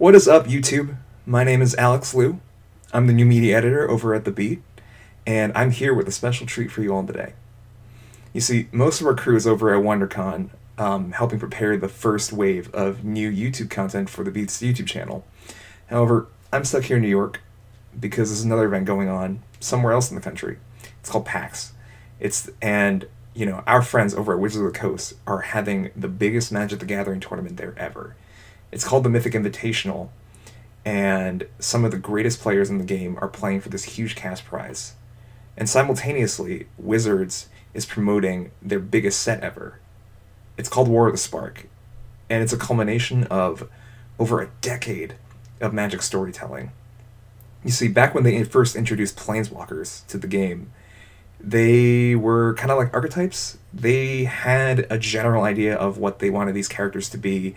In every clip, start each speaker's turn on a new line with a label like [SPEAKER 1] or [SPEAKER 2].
[SPEAKER 1] What is up, YouTube? My name is Alex Liu. I'm the new media editor over at The Beat, and I'm here with a special treat for you all today. You see, most of our crew is over at WonderCon, helping prepare the first wave of new YouTube content for The Beat's YouTube channel. However, I'm stuck here in New York because there's another event going on somewhere else in the country. It's called PAX. Our friends over at Wizards of the Coast are having the biggest Magic the Gathering tournament there ever. It's called the Mythic Invitational, and some of the greatest players in the game are playing for this huge cash prize. And simultaneously, Wizards is promoting their biggest set ever. It's called War of the Spark, and it's a culmination of over a decade of Magic storytelling. You see, back when they first introduced Planeswalkers to the game, they were kind of like archetypes. They had a general idea of what they wanted these characters to be,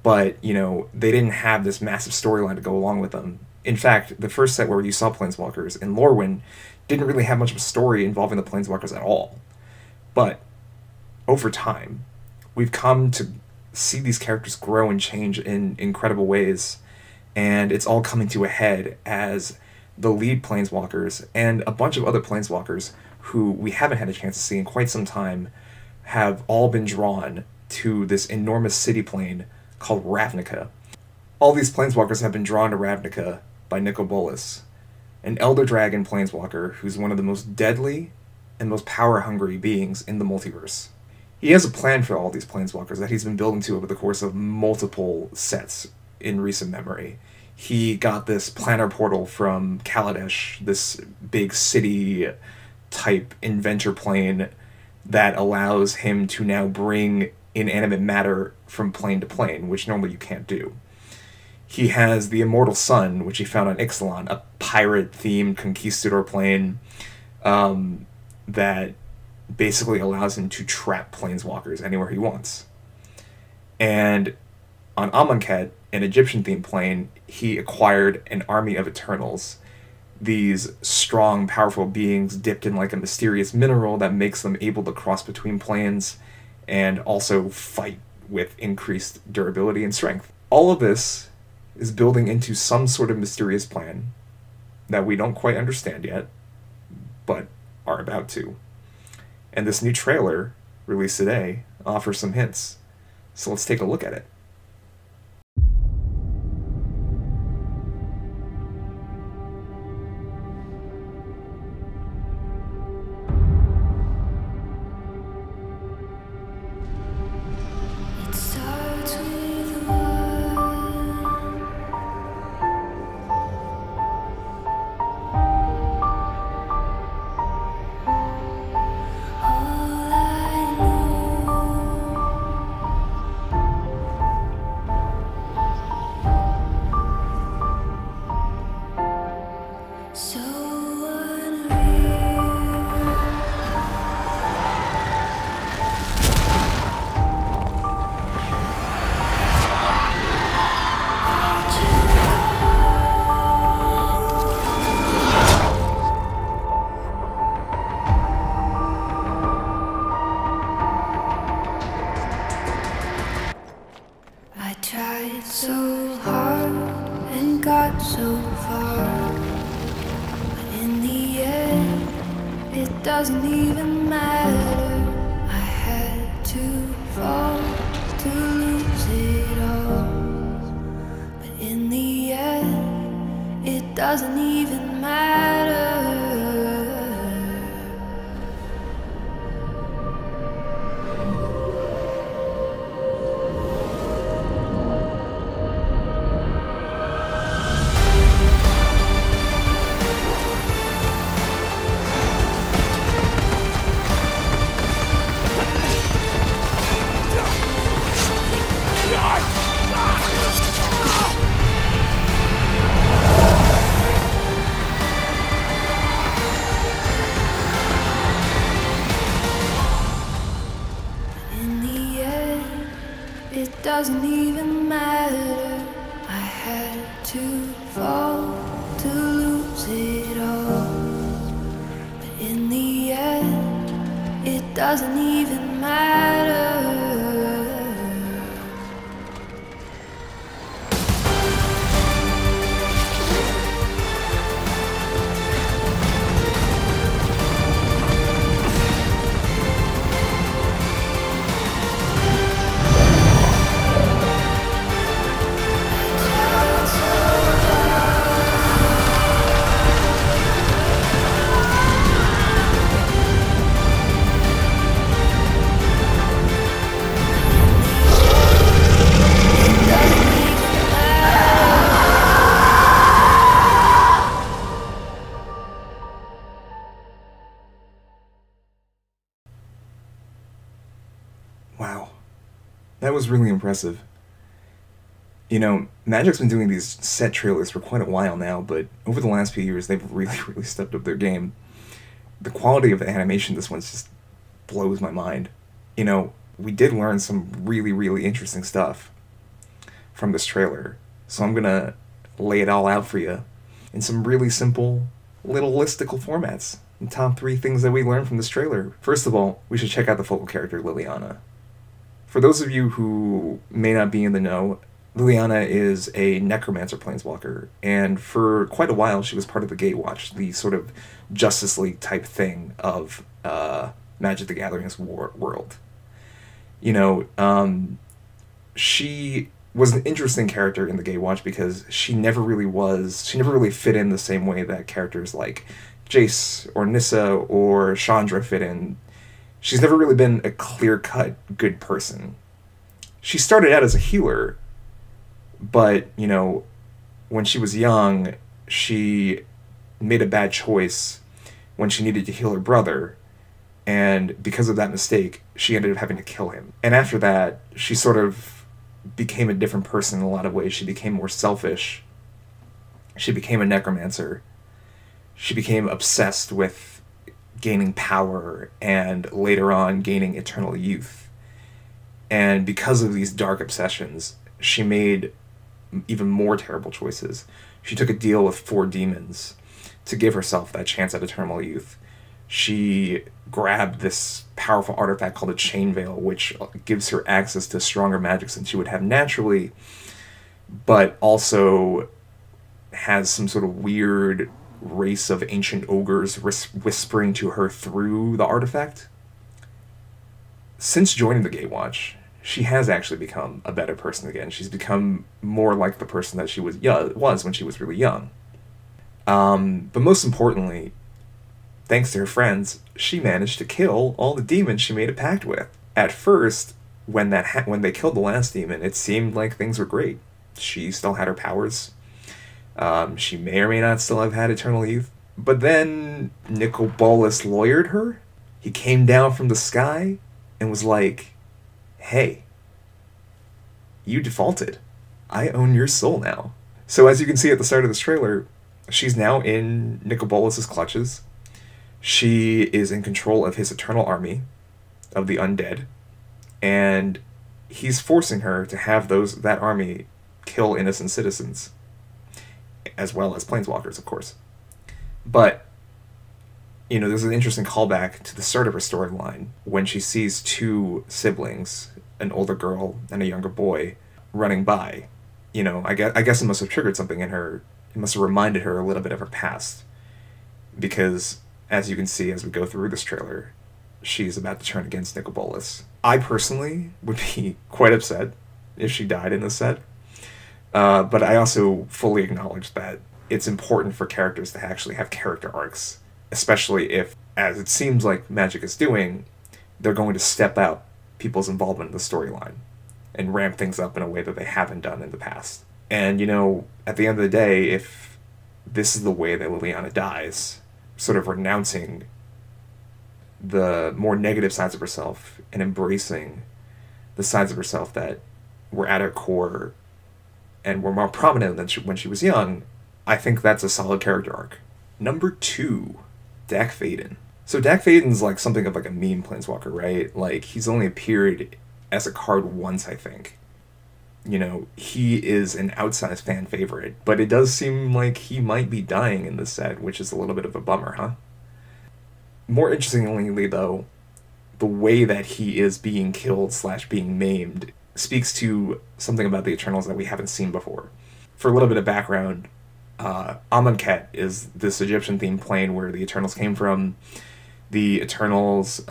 [SPEAKER 1] but, they didn't have this massive storyline to go along with them. In fact, the first set where you saw Planeswalkers in Lorwyn didn't really have much of a story involving the Planeswalkers at all. But over time, we've come to see these characters grow and change in incredible ways, and it's all coming to a head as the lead Planeswalkers and a bunch of other Planeswalkers who we haven't had a chance to see in quite some time have all been drawn to this enormous city plane called Ravnica. All these Planeswalkers have been drawn to Ravnica by Nicol Bolas, an Elder Dragon Planeswalker who's one of the most deadly and most power-hungry beings in the multiverse. He has a plan for all these Planeswalkers that he's been building to over the course of multiple sets in recent memory. He got this planar portal from Kaladesh, this big city-type inventor plane that allows him to now bring inanimate matter from plane to plane, which normally you can't do. He has the Immortal Sun, which he found on Ixalan, a pirate-themed conquistador plane that basically allows him to trap Planeswalkers anywhere he wants. And on Amonkhet, an Egyptian-themed plane, he acquired an army of Eternals, these strong, powerful beings dipped in like a mysterious mineral that makes them able to cross between planes and also fight with increased durability and strength. All of this is building into some sort of mysterious plan that we don't quite understand yet, but are about to. And this new trailer, released today, offers some hints. So let's take a look at it.
[SPEAKER 2] Tried so hard and got so far, but in the end, it doesn't even matter. I had to fall to lose it all, but in the end, it doesn't even matter. It doesn't even matter. I had to fall to lose it all, but in the end, it doesn't even matter.
[SPEAKER 1] That was really impressive. You know, Magic's been doing these set trailers for quite a while now, but over the last few years, they've really, really stepped up their game. The quality of the animation this one's just blows my mind. You know, we did learn some really, really interesting stuff from this trailer, so I'm gonna lay it all out for you in some really simple little listicle formats. The top 3 things that we learned from this trailer. First of all, we should check out the focal character, Liliana. For those of you who may not be in the know, Liliana is a necromancer planeswalker, and for quite a while she was part of the Gatewatch, the sort of Justice League type thing of Magic the Gathering's world. You know, she was an interesting character in the Gatewatch because she never really fit in the same way that characters like Jace or Nissa or Chandra fit in. She's never really been a clear-cut good person. She started out as a healer, but, you know, when she was young, she made a bad choice when she needed to heal her brother, and because of that mistake, she ended up having to kill him. And after that, she sort of became a different person in a lot of ways. She became more selfish. She became a necromancer. She became obsessed with gaining power and later on gaining eternal youth. And because of these dark obsessions, she made even more terrible choices. She took a deal with 4 demons to give herself that chance at eternal youth. She grabbed this powerful artifact called a Chain Veil, which gives her access to stronger magics than she would have naturally, but also has some sort of weird race of ancient ogres whispering to her through the artifact. Since joining the Gatewatch, she has actually become a better person again. She's become more like the person that she was when she was really young. But most importantly, thanks to her friends, she managed to kill all the demons she made a pact with. At first, when they killed the last demon, it seemed like things were great. She still had her powers. She may or may not still have had eternal youth. But then Nicol Bolas lawyered her. He came down from the sky and was like, hey, you defaulted. I own your soul now. So as you can see at the start of this trailer, she's now in Nicol Bolas' clutches. She is in control of his eternal army of the undead, and he's forcing her to have that army kill innocent citizens, as well as planeswalkers, of course. But, you know, there's an interesting callback to the start of her storyline when she sees 2 siblings, an older girl and a younger boy, running by. You know, I guess it must have triggered something in her. It must have reminded her a little bit of her past. Because, as you can see as we go through this trailer, she's about to turn against Nicol Bolas. I personally would be quite upset if she died in this set. But I also fully acknowledge that it's important for characters to actually have character arcs, especially if, as it seems like Magic is doing, they're going to step out people's involvement in the storyline and ramp things up in a way that they haven't done in the past. And, you know, at the end of the day, if this is the way that Liliana dies, sort of renouncing the more negative sides of herself and embracing the sides of herself that were at her core and were more prominent than when she was young, I think that's a solid character arc. Number 2, Dack Fayden. So Dack Fayden's like something of like a meme planeswalker, right? Like, he's only appeared as a card once, I think. You know, he is an outsized fan favorite, but it does seem like he might be dying in this set, which is a little bit of a bummer, huh? More interestingly, though, the way that he is being killed / being maimed speaks to something about the Eternals that we haven't seen before. For a little bit of background, Amonkhet is this Egyptian-themed plane where the Eternals came from. The Eternals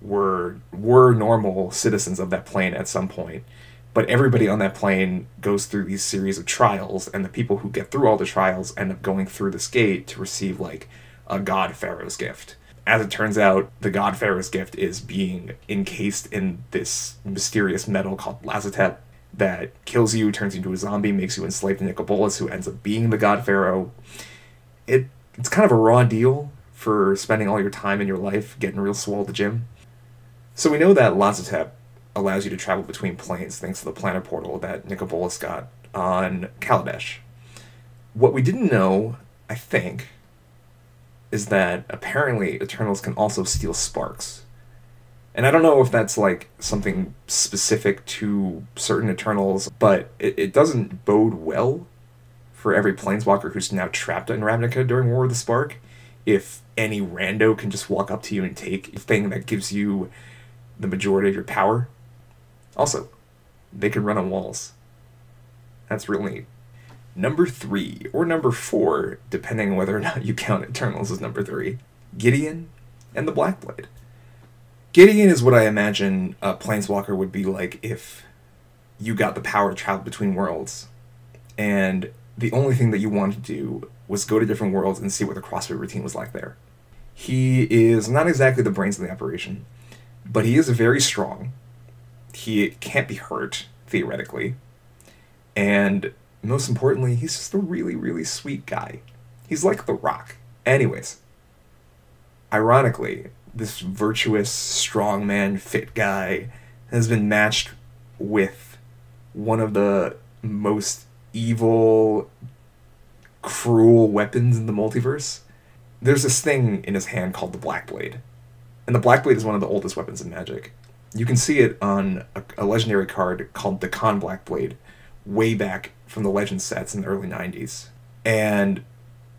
[SPEAKER 1] were normal citizens of that plane at some point, but everybody on that plane goes through these series of trials, and the people who get through all the trials end up going through this gate to receive, like, a God Pharaoh's gift. As it turns out, the God Pharaoh's gift is being encased in this mysterious metal called Lazotep that kills you, turns you into a zombie, makes you enslaved to Nicol Bolas, who ends up being the God Pharaoh. It's kind of a raw deal for spending all your time in your life getting real swole at the gym. So we know that Lazotep allows you to travel between planes thanks to the planet portal that Nicol Bolas got on Kaladesh. What we didn't know, I think, is that apparently Eternals can also steal sparks. And I don't know if that's like something specific to certain Eternals, but it doesn't bode well for every Planeswalker who's now trapped in Ravnica during War of the Spark if any rando can just walk up to you and take a thing that gives you the majority of your power. Also, they can run on walls. That's real neat. Number 3, or number 4, depending on whether or not you count Eternals as number 3, Gideon and the Blackblade. Gideon is what I imagine a Planeswalker would be like if you got the power to travel between worlds, and the only thing that you wanted to do was go to different worlds and see what the CrossFit routine was like there. He is not exactly the brains of the operation, but he is very strong. He can't be hurt, theoretically. And most importantly, he's just a really, really sweet guy. He's like The Rock. Anyways, ironically, this virtuous, strongman, fit guy has been matched with one of the most evil, cruel weapons in the multiverse. There's this thing in his hand called the Blackblade. And the Blackblade is one of the oldest weapons in Magic. You can see it on a legendary card called the Khan Blackblade, way back from the Legend sets in the early 90s. And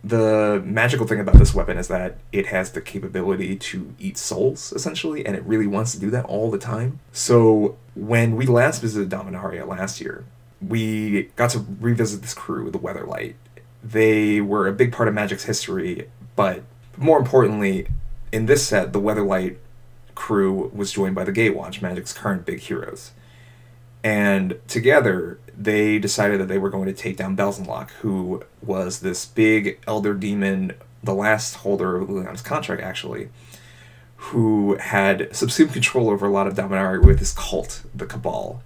[SPEAKER 1] the magical thing about this weapon is that it has the capability to eat souls, essentially, and it really wants to do that all the time. So when we last visited Dominaria last year, we got to revisit this crew, the Weatherlight. They were a big part of Magic's history, but more importantly, in this set, the Weatherlight crew was joined by the Gatewatch, Magic's current big heroes. And together, they decided that they were going to take down Belzenlok, who was this big elder demon, the last holder of Liliana's contract, actually, who had subsumed control over a lot of Dominaria with his cult, the Cabal.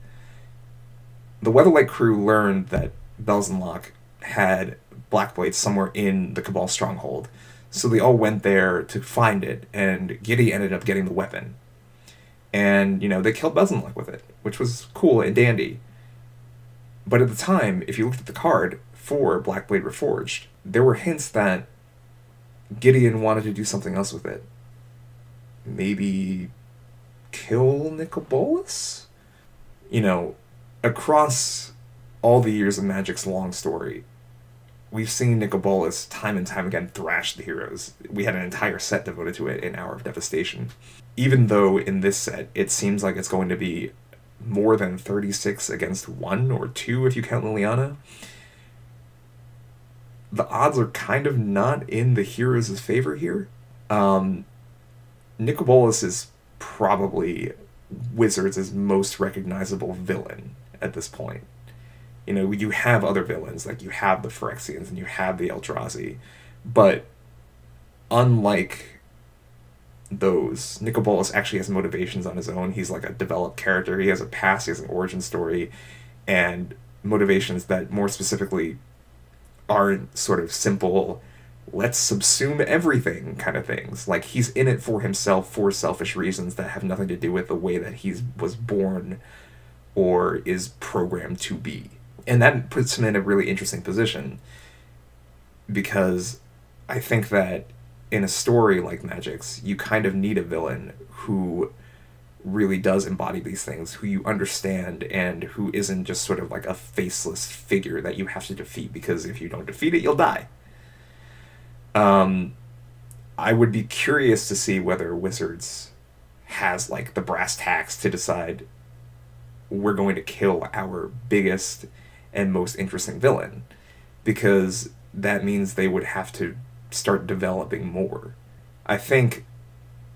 [SPEAKER 1] The Weatherlight crew learned that Belzenlok had Blackblade somewhere in the Cabal stronghold, so they all went there to find it, and Giddy ended up getting the weapon. And, they killed Belzenlok with it, which was cool and dandy. But at the time, if you looked at the card for Blackblade Reforged, there were hints that Gideon wanted to do something else with it. Maybe kill Nicol Bolas? Across all the years of Magic's long story, we've seen Nicol Bolas time and time again thrash the heroes. We had an entire set devoted to it in Hour of Devastation. Even though in this set, it seems like it's going to be more than 36 against 1 or 2 if you count Liliana, the odds are kind of not in the heroes' favor here. Nicol Bolas is probably Wizards' most recognizable villain at this point. You have other villains, like you have the Phyrexians and you have the Eldrazi, but unlike those, Nicol Bolas actually has motivations on his own. He's like a developed character. He has a past, he has an origin story, and motivations that more specifically aren't sort of simple, let's subsume everything kind of things. Like, he's in it for himself for selfish reasons that have nothing to do with the way that he was born or is programmed to be. And that puts him in a really interesting position, because I think that in a story like Magic's, you kind of need a villain who really does embody these things, who you understand, and who isn't just sort of like a faceless figure that you have to defeat, because if you don't defeat it, you'll die. I would be curious to see whether Wizards has like the brass tacks to decide we're going to kill our biggest and most interesting villain, because that means they would have to start developing more. I think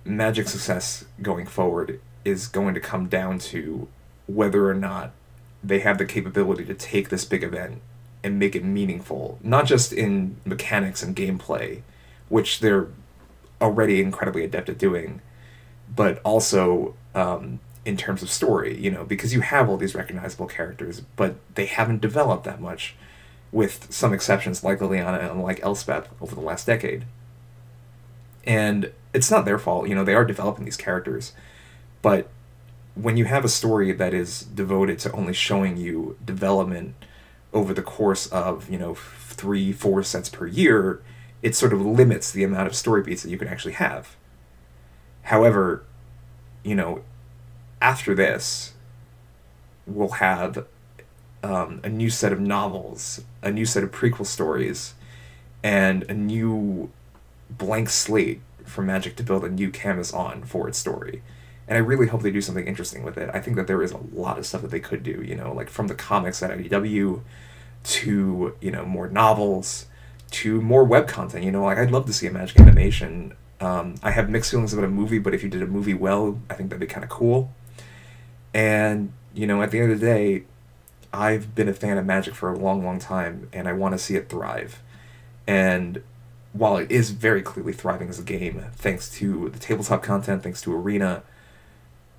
[SPEAKER 1] Magic's success going forward is going to come down to whether or not they have the capability to take this big event and make it meaningful, not just in mechanics and gameplay, which they're already incredibly adept at doing, but also in terms of story, because you have all these recognizable characters, but they haven't developed that much, with some exceptions like Liliana and like Elspeth over the last decade. And it's not their fault, they are developing these characters, but when you have a story that is devoted to only showing you development over the course of, 3-4 sets per year, it sort of limits the amount of story beats that you can actually have. However, after this, we'll have a new set of novels, a new set of prequel stories, and a new blank slate for Magic to build a new canvas on for its story. And I really hope they do something interesting with it. I think that there is a lot of stuff that they could do, like from the comics at IDW to, more novels to more web content. I'd love to see a Magic animation. I have mixed feelings about a movie, but if you did a movie well, I think that'd be kind of cool. And, at the end of the day, I've been a fan of Magic for a long, long time, and I want to see it thrive. And while it is very clearly thriving as a game, thanks to the tabletop content, thanks to Arena,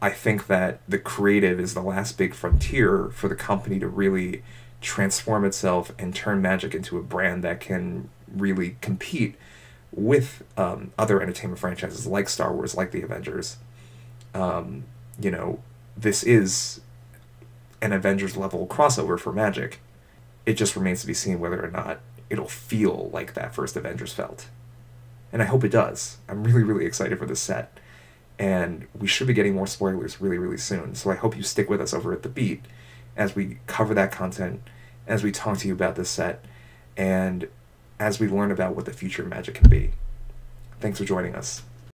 [SPEAKER 1] I think that the creative is the last big frontier for the company to really transform itself and turn Magic into a brand that can really compete with other entertainment franchises like Star Wars, like the Avengers. This is an Avengers level crossover for Magic. It just remains to be seen whether or not it'll feel like that first Avengers felt. And I hope it does. I'm really, really excited for this set. And we should be getting more spoilers really, really soon. So I hope you stick with us over at The Beat as we cover that content, as we talk to you about this set, and as we learn about what the future of Magic can be. Thanks for joining us.